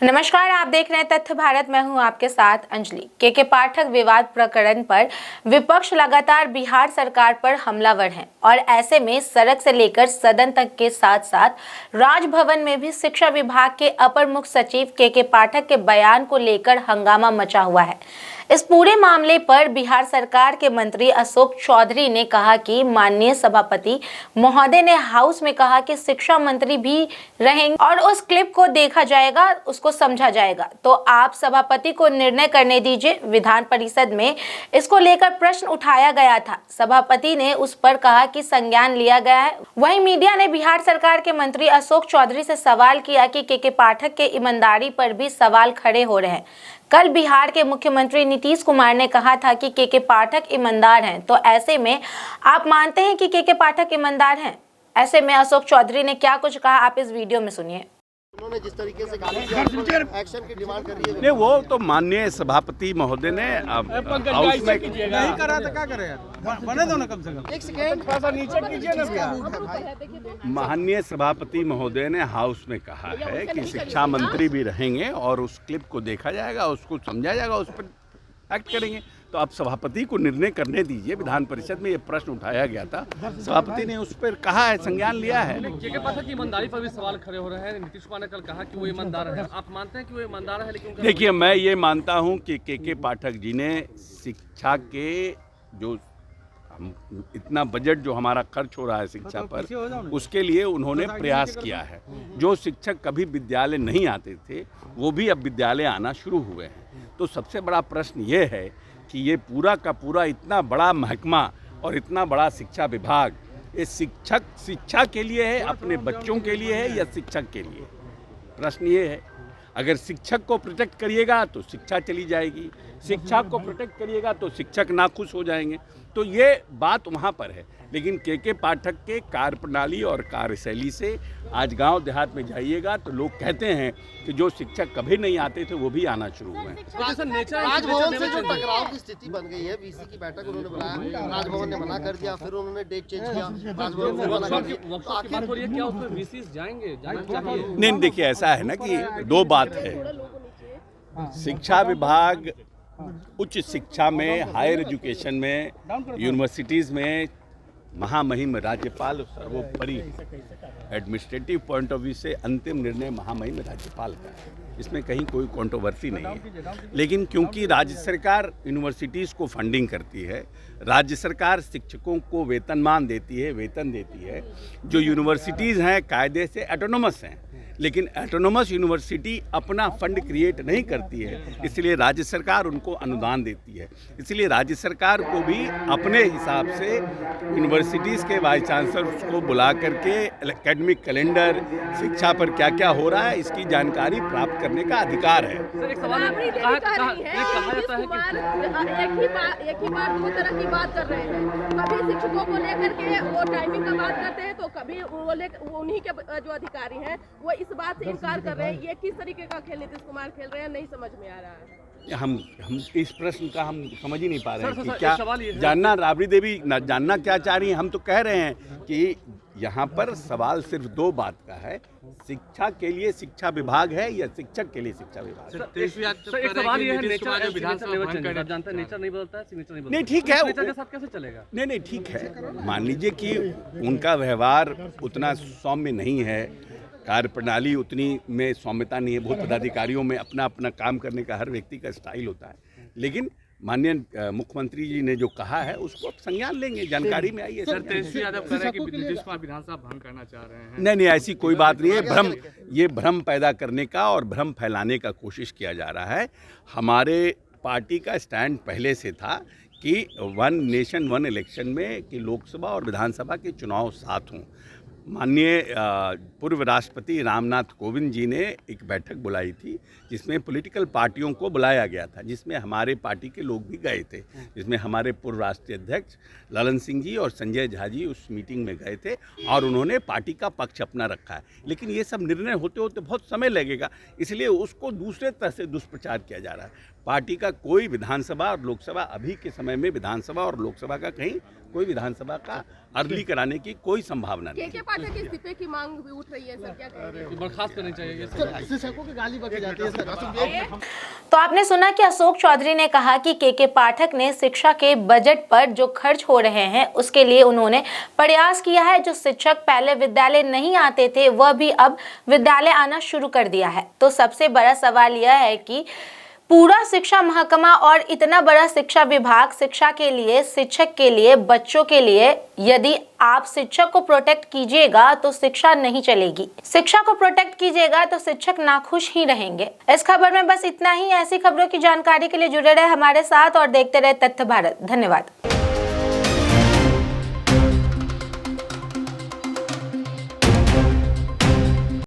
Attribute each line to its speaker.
Speaker 1: नमस्कार, आप देख रहे हैं तथ्य भारत। मैं हूं आपके साथ अंजलि। के पाठक विवाद प्रकरण पर विपक्ष लगातार बिहार सरकार पर हमलावर है और ऐसे में सड़क से लेकर सदन तक के साथ साथ राजभवन में भी शिक्षा विभाग के अपर मुख्य सचिव के पाठक के बयान को लेकर हंगामा मचा हुआ है। इस पूरे मामले पर बिहार सरकार के मंत्री अशोक चौधरी ने कहा कि माननीय सभापति महोदय ने हाउस में कहा कि शिक्षा मंत्री भी रहेंगे और उस क्लिप को देखा जाएगा, उसको समझा जाएगा, तो आप सभापति को निर्णय करने दीजिए। विधान परिषद में इसको लेकर प्रश्न उठाया गया था। सभापति ने उस पर कहा कि संज्ञान लिया गया है। वहीं मीडिया ने बिहार सरकार के मंत्री अशोक चौधरी से सवाल किया कि के पाठक के ईमानदारी पर भी सवाल खड़े हो रहे हैं। कल बिहार के मुख्यमंत्री नीतीश कुमार ने कहा था कि के पाठक ईमानदार हैं, तो ऐसे में आप मानते हैं कि के पाठक ईमानदार हैं? ऐसे में अशोक चौधरी ने क्या कुछ कहा, आप इस वीडियो में सुनिए।
Speaker 2: उन्होंने जिस तरीके से एक्शन की डिमांड करी है,
Speaker 3: नहीं वो तो माननीय सभापति महोदय ने हाउस में
Speaker 4: नहीं करा तो क्या करे यार, बने दो ना कम से कम।
Speaker 2: एक सेकंड
Speaker 4: थोड़ा नीचे कीजिए ना।
Speaker 3: माननीय सभापति महोदय ने हाउस में कहा है कि शिक्षा मंत्री भी रहेंगे और उस क्लिप को देखा जाएगा, उसको समझा जाएगा, उस पर एक्ट करेंगे। तो आप सभापति को निर्णय करने दीजिए। विधान परिषद में ये प्रश्न उठाया गया था, सभापति ने उस पर कहा है, संज्ञान लिया है।
Speaker 5: के पाठक की ईमानदारी पर भी सवाल खड़े हो रहे हैं। नीतीश कुमार ने कल कहा कि वो ईमानदार है। आप मानते हैं कि वो ईमानदार है? लेकिन
Speaker 3: देखिए, मैं ये मानता हूँ कि के पाठक जी ने शिक्षा के जो इतना बजट जो हमारा खर्च हो रहा है शिक्षा पर, उसके लिए उन्होंने प्रयास किया है। जो शिक्षक कभी विद्यालय नहीं आते थे वो भी अब विद्यालय आना शुरू हुए हैं। तो सबसे बड़ा प्रश्न ये है कि ये पूरा का पूरा इतना बड़ा महकमा और इतना बड़ा शिक्षा विभाग, ये शिक्षा के लिए है, अपने बच्चों के लिए है या शिक्षक के लिए? प्रश्न ये है। अगर शिक्षक को प्रोटेक्ट करिएगा तो शिक्षा चली जाएगी, शिक्षा को प्रोटेक्ट करिएगा तो शिक्षक नाखुश हो जाएंगे। तो ये बात वहाँ पर है। लेकिन के पाठक के कार्यप्रणाली और कार्यशैली से आज गांव देहात में जाइएगा तो लोग कहते हैं कि जो शिक्षक कभी नहीं आते थे वो भी आना शुरू हुए हैं।
Speaker 2: राजभवन से जो टकराव की स्थिति बन गई है, वीसी की बैठक उन्होंने बुलाया, राजभवन ने मना कर दिया, फिर उन्होंने डेट चेंज किया, राजभवन ने मना कर दिया।
Speaker 3: नहीं, देखिए ऐसा है ना कि दो बात है। शिक्षा विभाग उच्च शिक्षा में, हायर एजुकेशन में, यूनिवर्सिटीज़ में महामहिम राज्यपाल सर्वोपरि एडमिनिस्ट्रेटिव पॉइंट ऑफ व्यू से अंतिम निर्णय महामहिम राज्यपाल का है। इसमें कहीं कोई कंट्रोवर्सी नहीं है। लेकिन क्योंकि राज्य सरकार यूनिवर्सिटीज़ को फंडिंग करती है, राज्य सरकार शिक्षकों को वेतनमान देती है, वेतन देती है। जो यूनिवर्सिटीज़ हैं कायदे से ऑटोनोमस हैं, लेकिन ऑटोनोमस यूनिवर्सिटी अपना फंड क्रिएट नहीं करती है, इसलिए राज्य सरकार उनको अनुदान देती है। इसलिए राज्य सरकार को भी अपने हिसाब से यूनिवर्सिटीज़ के वाइस चांसलर्स को बुला करके एकेडमिक कैलेंडर, शिक्षा पर क्या क्या हो रहा है, इसकी जानकारी प्राप्त करने का अधिकार है।
Speaker 5: सर, एक सवाल कहा जाता है कि
Speaker 6: एक ही बार दो तरह की बात कर रहे हैं। कभी शिक्षकों को लेकर के वो टाइमिंग का बात करते हैं, तो कभी वो उन्हीं के जो अधिकारी हैं वो इस बात से इनकार कर रहे हैं। ये किस तरीके का खेल नीतीश कुमार खेल रहे हैं, नहीं समझ में आ रहा है।
Speaker 3: हम इस प्रश्न का हम समझ ही नहीं पा रहे हैं कि क्या जानना, राबड़ी देवी जानना क्या चाह रही हैं। हम तो कह रहे हैं कि यहाँ पर सवाल सिर्फ दो बात का है, शिक्षा के लिए शिक्षा विभाग है या शिक्षक के लिए शिक्षा विभाग है।
Speaker 5: एक सवाल ये है, नेचर विधानसभा जानते हैं, नेचर नहीं बदलता है, सिग्नेचर नहीं बदलता।
Speaker 3: नहीं, ठीक है,
Speaker 5: नेचर के साथ कैसे चलेगा?
Speaker 3: नहीं, ठीक है। मान लीजिए कि उनका व्यवहार उतना सौम्य नहीं है, कार्यप्रणाली उतनी में सौम्यता नहीं है। बहुत पदाधिकारियों में अपना अपना काम करने का हर व्यक्ति का स्टाइल होता है। लेकिन माननीय मुख्यमंत्री जी ने जो कहा है उसको आप संज्ञान लेंगे, जानकारी में आई है।
Speaker 5: सर, तेजस्वी यादव कह रहे हैं कि नीतीश कुमार विधानसभा भंग करना चाह रहे हैं।
Speaker 3: नहीं, ऐसी कोई बात नहीं है। ये भ्रम पैदा करने का और भ्रम फैलाने का कोशिश किया जा रहा है। हमारे पार्टी का स्टैंड पहले से था कि वन नेशन वन इलेक्शन में कि लोकसभा और विधानसभा के चुनाव साथ हों। माननीय पूर्व राष्ट्रपति रामनाथ कोविंद जी ने एक बैठक बुलाई थी जिसमें पॉलिटिकल पार्टियों को बुलाया गया था, जिसमें हमारे पार्टी के लोग भी गए थे, जिसमें हमारे पूर्व राष्ट्रीय अध्यक्ष ललन सिंह जी और संजय झा जी उस मीटिंग में गए थे और उन्होंने पार्टी का पक्ष अपना रखा है। लेकिन ये सब निर्णय होते होते बहुत समय लगेगा, इसलिए उसको दूसरे तरह से दुष्प्रचार किया जा रहा है। पार्टी का कोई विधानसभा और लोकसभा, अभी के समय में विधानसभा और लोकसभा का कहीं कोई विधानसभा का अर्ली कराने की कोई संभावना नहीं।
Speaker 6: के पाठक के इस्तीफे की मांग भी उठ रही है सर, क्या कहेंगे?
Speaker 5: बर्खास्त करनी चाहिए
Speaker 2: शिक्षकों की गाली बकी जाती है सर।
Speaker 1: तो आपने सुना कि अशोक चौधरी ने कहा कि के पाठक ने शिक्षा के बजट पर जो खर्च हो रहे हैं उसके लिए उन्होंने प्रयास किया है। जो शिक्षक पहले विद्यालय नहीं आते थे वह भी अब विद्यालय आना शुरू कर दिया है। तो सबसे बड़ा सवाल यह है कि पूरा शिक्षा महकमा और इतना बड़ा शिक्षा विभाग शिक्षा के लिए, शिक्षक के लिए, बच्चों के लिए, यदि आप शिक्षक को प्रोटेक्ट कीजिएगा तो शिक्षा नहीं चलेगी। शिक्षा को प्रोटेक्ट कीजिएगा तो शिक्षक नाखुश ही रहेंगे। इस खबर में बस इतना ही। ऐसी खबरों की जानकारी के लिए जुड़े रहे हमारे साथ और देखते रहे तथ्य भारत। धन्यवाद।